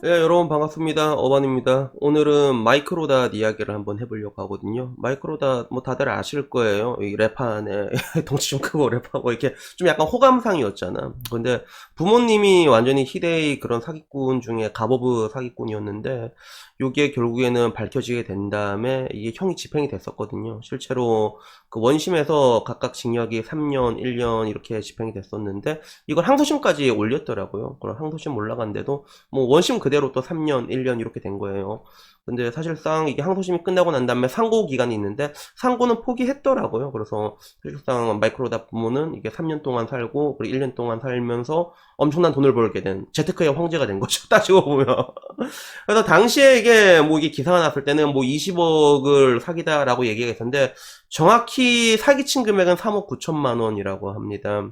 네, 여러분 반갑습니다. 어반입니다. 오늘은 마이크로닷 이야기를 한번 해보려고 하거든요. 마이크로닷 뭐 다들 아실 거예요. 이 랩하네 덩치 좀 크고 랩하고 이렇게 좀 약간 호감상이었잖아. 근데 부모님이 완전히 희대의 그런 사기꾼 중에 갑오브 사기꾼이었는데 이게 결국에는 밝혀지게 된 다음에 이게 형이 집행이 됐었거든요. 실제로 그 원심에서 각각 징역이 3년, 1년 이렇게 집행이 됐었는데 이걸 항소심까지 올렸더라고요. 그럼 항소심 올라간데도 뭐 원심 그대로 또 3년, 1년 이렇게 된 거예요. 근데 사실상 이게 항소심이 끝나고 난 다음에 상고 기간이 있는데 상고는 포기했더라고요. 그래서 사실상 마이크로닷 부모는 이게 3년 동안 살고 그리고 1년 동안 살면서 엄청난 돈을 벌게 된 재테크의 황제가 된 거죠. 따지고 보면. 그래서 당시에 이게 기사가 났을 때는 뭐 20억을 사기다라고 얘기가 있었는데 정확히 사기친 금액은 3억 9천만 원이라고 합니다.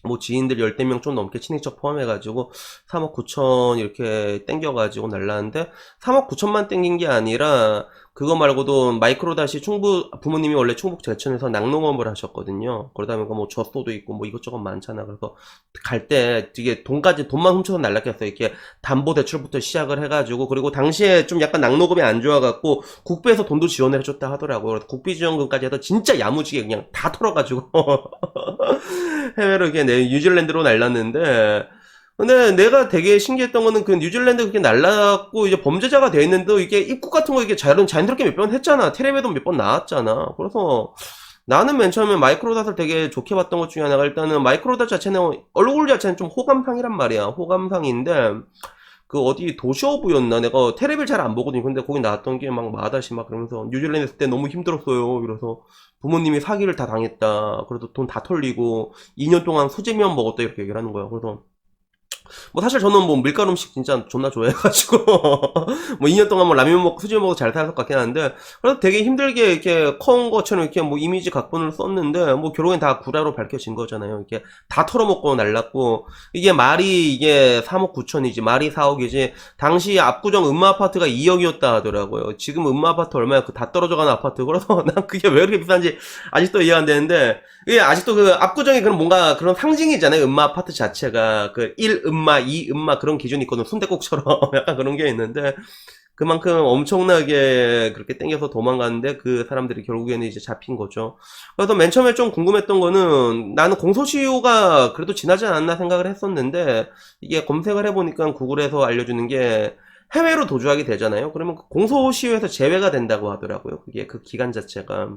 뭐 지인들 열댓 명 좀 넘게 친인척 포함해가지고 3억 9천 이렇게 땡겨가지고 날라는데 3억 9천만 땡긴 게 아니라 그거 말고도 마이크로닷이 충북 부모님이 원래 충북 제천에서 낙농업을 하셨거든요. 그러다 보니까 뭐 젖소도 있고 뭐 이것저것 많잖아. 그래서 갈 때 되게 돈만 훔쳐서 날랐겠어요. 이렇게 담보대출부터 시작을 해가지고 그리고 당시에 좀 약간 낙농업이 안 좋아갖고 국비에서 돈도 지원을 해줬다 하더라고요. 그래서 국비지원금까지 해서 진짜 야무지게 그냥 다 털어가지고 해외로 이렇게 뉴질랜드로 날랐는데 근데 내가 되게 신기했던 거는 그 뉴질랜드 그렇게 날랐고 이제 범죄자가 돼 있는데 이게 입국 같은 거 이게 자연스럽게 몇 번 했잖아. 텔레비에도 몇 번 나왔잖아. 그래서 나는 맨 처음에 마이크로닷을 되게 좋게 봤던 것 중에 하나가 일단은 마이크로닷 자체는 얼굴 자체는 좀 호감상이란 말이야. 호감상인데 그 어디 도시오브였나 내가 테레비를 잘 안 보거든요. 근데 거기 나왔던 게 막 마다시 막 그러면서 뉴질랜드 있을 때 너무 힘들었어요. 그래서 부모님이 사기를 다 당했다. 그래도 돈 다 털리고 2년 동안 수제면 먹었다 이렇게 얘기를 하는 거야. 그래서 뭐 사실 저는 뭐 밀가루 음식 진짜 존나 좋아해가지고 뭐 2년 동안 뭐 라면 먹고 수제 먹고 잘 살았을 것 같긴 한데 그래서 되게 힘들게 이렇게 커온 것처럼 이렇게 뭐 이미지 각본을 썼는데 뭐 결국엔 다 구라로 밝혀진 거잖아요. 이렇게 다 털어먹고 날랐고 이게 말이 이게 3억 9천이지 말이 4억이지 당시 압구정 음마아파트가 2억이었다 하더라고요. 지금 음마아파트 얼마야 그 다 떨어져가는 아파트. 그래서 난 그게 왜 그렇게 비싼지 아직도 이해 안 되는데 이게 아직도 그 압구정이 그런 뭔가 그런 상징이잖아요. 음마 아파트 자체가 그 1음마, 2음마 그런 기준이 있거든. 순댓국처럼 약간 그런 게 있는데 그만큼 엄청나게 그렇게 땡겨서 도망갔는데 그 사람들이 결국에는 이제 잡힌 거죠. 그래서 맨 처음에 좀 궁금했던 거는 나는 공소시효가 그래도 지나지 않았나 생각을 했었는데 이게 검색을 해보니까 구글에서 알려주는 게 해외로 도주하게 되잖아요. 그러면 그 공소시효에서 제외가 된다고 하더라고요. 그게 그 기간 자체가.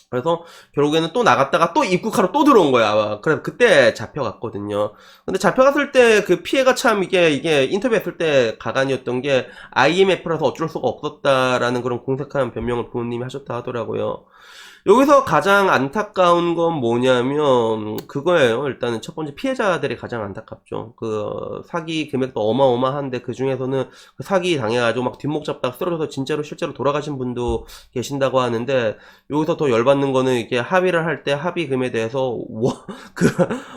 그래서 결국에는 또 나갔다가 또 입국하러 또 들어온 거야. 그래서 그때 잡혀갔거든요. 근데 잡혀갔을 때 그 피해가 참 이게 인터뷰했을 때 가관이었던 게 IMF라서 어쩔 수가 없었다라는 그런 공색한 변명을 부모님이 하셨다 하더라고요. 여기서 가장 안타까운 건 뭐냐면 그거예요. 일단은 첫 번째 피해자들이 가장 안타깝죠. 그 사기 금액도 어마어마한데 그 중에서는 그 사기 당해가지고 막 뒷목 잡다가 쓰러져서 진짜로 실제로 돌아가신 분도 계신다고 하는데 여기서 더 열받는 거는 이게 합의를 할 때 합의금에 대해서 그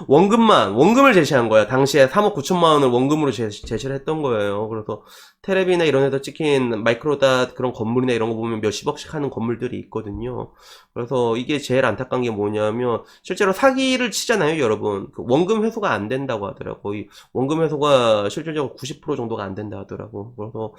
원금을 제시한 거야. 당시에 3억 9천만 원을 원금으로 제시를 했던 거예요. 그래서 테레비나 이런 데서 찍힌 마이크로닷 그런 건물이나 이런 거 보면 몇십억씩 하는 건물들이 있거든요. 그래서 이게 제일 안타까운 게 뭐냐면 실제로 사기를 치잖아요, 여러분. 그 원금 회수가 안 된다고 하더라고. 이 원금 회수가 실질적으로 90% 정도가 안 된다 하더라고. 그래서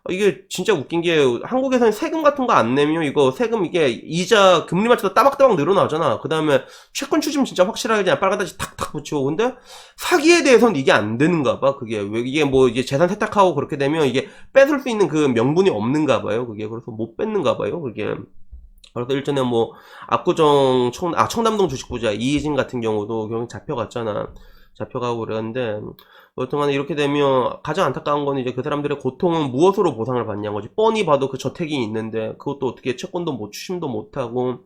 이게 진짜 웃긴 게 한국에서는 세금 같은 거 안 내면 이거 세금 이게 이자 금리 맞춰서 따박따박 늘어나잖아. 그 다음에 채권 추심 진짜 확실하게 그냥 빨간 다시 탁탁 붙이고. 근데 사기에 대해서는 이게 안 되는가 봐. 그게 왜 이게 뭐 이게 재산 세탁하고 그렇게 되면 이게 뺏을 수 있는 그 명분이 없는가 봐요. 그게 그래서 못 뺏는가 봐요. 그게. 그래서 일전에 뭐 압구정 청담동 주식부자 이희진 같은 경우도 결국 잡혀갔잖아. 잡혀가고 그러는데 여튼간에 이렇게 되면 가장 안타까운 건 이제 그 사람들의 고통은 무엇으로 보상을 받냐는 거지. 뻔히 봐도 그 저택이 있는데 그것도 어떻게 채권도 못 추심도 못하고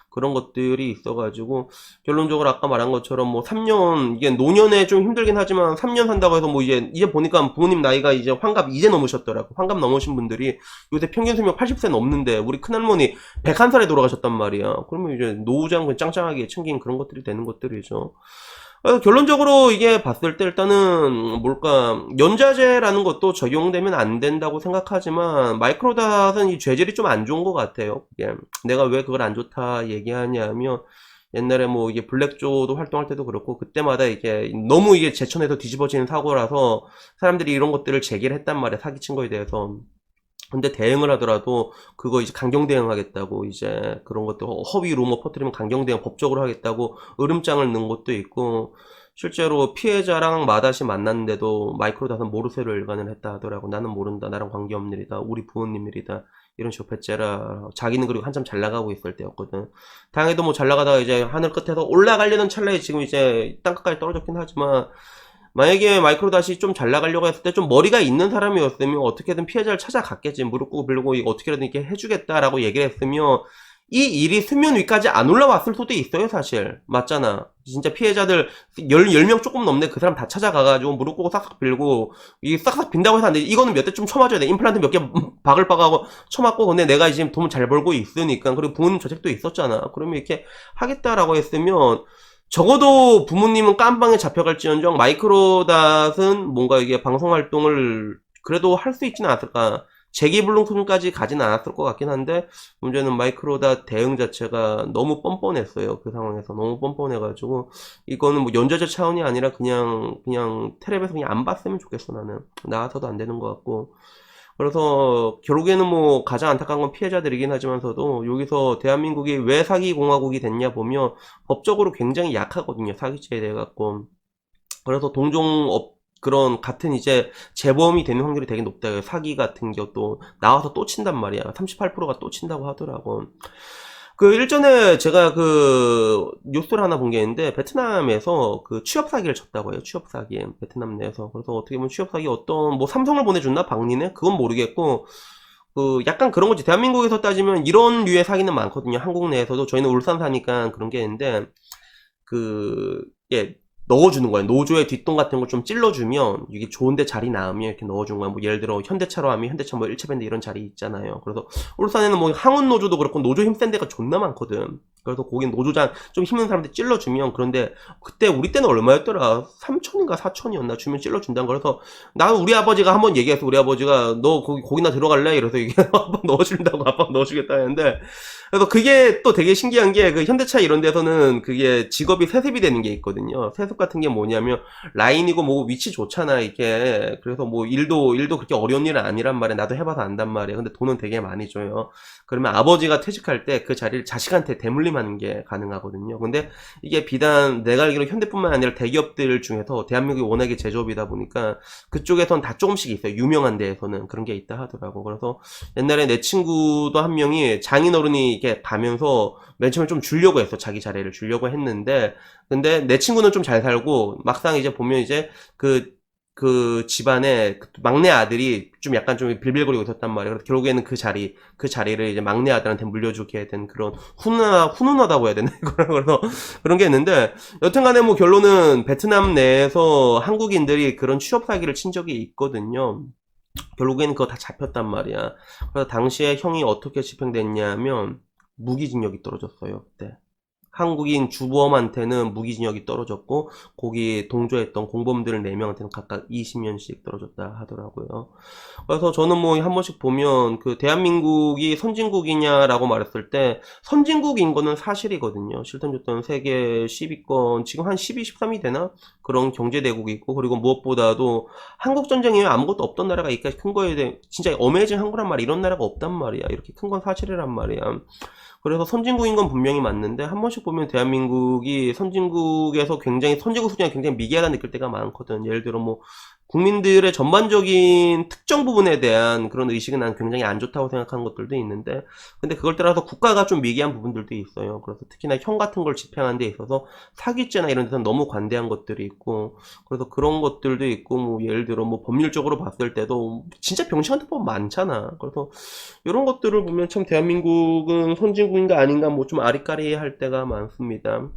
그런 것들이 있어가지고 결론적으로 아까 말한 것처럼 뭐 3년 이게 노년에 좀 힘들긴 하지만 3년 산다고 해서 뭐 이제 보니까 부모님 나이가 이제 환갑 이제 넘으셨더라고. 환갑 넘으신 분들이 요새 평균 수명 80세 넘는데 우리 큰할머니 101살에 돌아가셨단 말이야. 그러면 이제 노후자금 짱짱하게 챙긴 그런 것들이 되는 것들이죠. 결론적으로 이게 봤을 때 일단은 뭘까 연자제라는 것도 적용되면 안 된다고 생각하지만 마이크로닷은 이 죄질이 좀 안 좋은 것 같아요. 이게 내가 왜 그걸 안 좋다 얘기하냐면 옛날에 뭐 이게 블랙조도 활동할 때도 그렇고 그때마다 이게 너무 이게 제천에서 뒤집어지는 사고라서 사람들이 이런 것들을 제기를 했단 말이야. 사기친 거에 대해서. 근데 대응을 하더라도 그거 이제 강경 대응하겠다고 이제 그런 것도 허위 루머 퍼뜨리면 강경 대응 법적으로 하겠다고 으름장을 넣은 것도 있고 실제로 피해자랑 마다시 만났는데도 마이크로닷은 모르쇠로 일관을 했다 하더라고. 나는 모른다. 나랑 관계없는 일이다. 우리 부모님 일이다. 이런 식으로 배째라. 자기는 그리고 한참 잘 나가고 있을 때였거든. 다행히도 뭐 잘 나가다가 이제 하늘 끝에서 올라가려는 찰나에 지금 이제 땅끝까지 떨어졌긴 하지만 만약에 마이크로닷이 좀 잘 나가려고 했을 때 좀 머리가 있는 사람이었으면 어떻게든 피해자를 찾아갔겠지. 무릎 꿇고 빌고 이거 어떻게든 이렇게 해주겠다라고 얘기를 했으면 이 일이 수면 위까지 안 올라왔을 수도 있어요, 사실. 맞잖아. 진짜 피해자들 10명 조금 넘네. 그 사람 다 찾아가가지고 무릎 꿇고 싹싹 빌고 이 싹싹 빈다고 해서 안 돼. 이거는 몇 대 좀 쳐맞아야 돼. 임플란트 몇 개 박을 박하고 쳐맞고 근데 내가 지금 돈 잘 벌고 있으니까 그리고 부모님 저택도 있었잖아. 그러면 이렇게 하겠다라고 했으면 적어도 부모님은 깜방에 잡혀갈지언정 마이크로닷은 뭔가 이게 방송 활동을 그래도 할 수 있지는 않았을까. 재기불능품까지 가진 않았을 것 같긴 한데 문제는 마이크로닷 대응 자체가 너무 뻔뻔했어요. 그 상황에서 너무 뻔뻔해가지고 이거는 뭐 연좌제 차원이 아니라 그냥 텔레비에서 그냥 안 봤으면 좋겠어. 나는 나와서도 안 되는 것 같고 그래서 결국에는 뭐 가장 안타까운 건 피해자들이긴 하지만서도 여기서 대한민국이 왜 사기공화국이 됐냐 보면 법적으로 굉장히 약하거든요. 사기죄에 대해 갖고. 그래서 동종업 그런 같은 이제 재범이 되는 확률이 되게 높다. 사기 같은 것도 나와서 또 친단 말이야. 38%가 또 친다고 하더라고. 그 일전에 제가 그 뉴스를 하나 본 게 있는데 베트남에서 그 취업 사기를 쳤다고 해요. 취업 사기 베트남 내에서. 그래서 어떻게 보면 취업 사기 어떤 뭐 삼성을 보내줬나 박리네? 그건 모르겠고 그 약간 그런 거지. 대한민국에서 따지면 이런 류의 사기는 많거든요. 한국 내에서도 저희는 울산 사니까 그런 게 있는데 그, 예, 넣어주는 거예요. 노조의 뒷돈 같은 걸 좀 찔러주면, 이게 좋은데 자리 나오면 이렇게 넣어준 거야. 뭐, 예를 들어, 현대차로 하면 현대차 뭐 1차 밴드 이런 자리 있잖아요. 그래서, 울산에는 뭐, 항운 노조도 그렇고, 노조 힘센 데가 존나 많거든. 그래서 거긴 노조장 좀 힘든 사람들 찔러주면, 그런데, 그때 우리 때는 얼마였더라? 3천인가 4천이었나? 주면 찔러준다는 거. 그래서, 나는 우리 아버지가 한번 얘기해서, 우리 아버지가, 너 거기나 들어갈래? 이래서 이게 한번 넣어준다고 아빠 넣어주겠다 했는데, 그래서 그게 또 되게 신기한 게 그 현대차 이런 데서는 그게 직업이 세습이 되는 게 있거든요. 세습 같은 게 뭐냐면 라인이고 뭐고 위치 좋잖아 이게. 그래서 뭐 일도 그렇게 어려운 일은 아니란 말이야. 나도 해봐서 안단 말이야. 근데 돈은 되게 많이 줘요. 그러면 아버지가 퇴직할 때 그 자리를 자식한테 대물림하는 게 가능하거든요. 근데 이게 비단 내가 알기로 현대뿐만 아니라 대기업들 중에서 대한민국이 워낙에 제조업이다 보니까 그쪽에선 다 조금씩 있어요. 유명한 데에서는 그런 게 있다 하더라고. 그래서 옛날에 내 친구도 한 명이 장인어른이 이렇게 가면서 맨 처음에 좀 주려고 했어. 자기 자리를 주려고 했는데 근데 내 친구는 좀 잘 살고 막상 이제 보면 이제 그 집안에 그 막내 아들이 좀 약간 좀 빌빌거리고 있었단 말이야. 그래서 결국에는 그 자리를 이제 막내 아들한테 물려주게 된 그런 훈훈하다고 해야 되나? 그래서 그런 게 있는데 여튼 간에 뭐 결론은 베트남 내에서 한국인들이 그런 취업 사기를 친 적이 있거든요. 결국에는 그거 다 잡혔단 말이야. 그래서 당시에 형이 어떻게 집행됐냐면 무기징역이 떨어졌어요. 그때. 한국인 주범한테는 무기징역이 떨어졌고 거기 동조했던 공범들 4명한테는 각각 20년씩 떨어졌다 하더라고요. 그래서 저는 뭐 한 번씩 보면 그 대한민국이 선진국이냐라고 말했을 때 선진국인 거는 사실이거든요. 실전 줬던 세계 10위권 지금 한 12, 13위 되나? 그런 경제대국이 있고 그리고 무엇보다도 한국 전쟁 이후에 아무것도 없던 나라가 이까지 큰 거에 대해 진짜 어메이징한 거란 말이야. 이런 나라가 없단 말이야. 이렇게 큰 건 사실이란 말이야. 그래서 선진국인 건 분명히 맞는데 한 번씩 보면 대한민국이 선진국에서 굉장히 선진국 수준이 굉장히 미개하다 느낄 때가 많거든. 예를 들어 뭐 국민들의 전반적인 특정 부분에 대한 그런 의식은 난 굉장히 안 좋다고 생각하는 것들도 있는데 근데 그걸 따라서 국가가 좀 미개한 부분들도 있어요. 그래서 특히나 형 같은 걸 집행하는 데 있어서 사기죄나 이런 데서 너무 관대한 것들이 있고 그래서 그런 것들도 있고 뭐 예를 들어 뭐 법률적으로 봤을 때도 진짜 병신 같은 법 많잖아. 그래서 이런 것들을 보면 참 대한민국은 선진국인가 아닌가 뭐 좀 아리까리 할 때가 많습니다.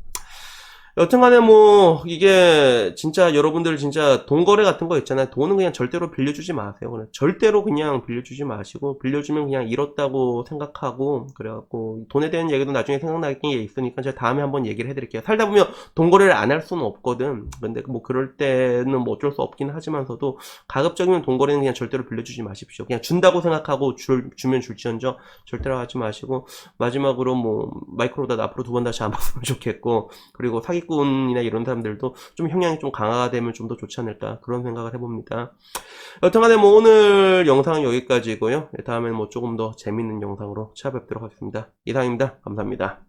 여튼간에 뭐 이게 진짜 여러분들 진짜 돈거래 같은 거 있잖아요. 돈은 그냥 절대로 빌려주지 마세요. 그냥 절대로 그냥 빌려주지 마시고, 빌려주면 그냥 잃었다고 생각하고, 그래갖고 돈에 대한 얘기도 나중에 생각나는 게 있으니까 제가 다음에 한번 얘기를 해드릴게요. 살다 보면 돈거래를 안 할 수는 없거든. 근데 뭐 그럴 때는 뭐 어쩔 수 없긴 하지만서도, 가급적이면 돈거래는 그냥 절대로 빌려주지 마십시오. 그냥 준다고 생각하고 주면 줄지언정 절대로 하지 마시고, 마지막으로 뭐 마이크로닷 앞으로 두 번 다시 안 봤으면 좋겠고, 그리고 사기꾼이나 이런 사람들도 좀 형량이 좀 강화가 되면 좀 더 좋지 않을까, 그런 생각을 해봅니다. 여튼간에 뭐 오늘 영상은 여기까지고요. 다음에는 뭐 조금 더 재밌는 영상으로 찾아뵙도록 하겠습니다. 이상입니다. 감사합니다.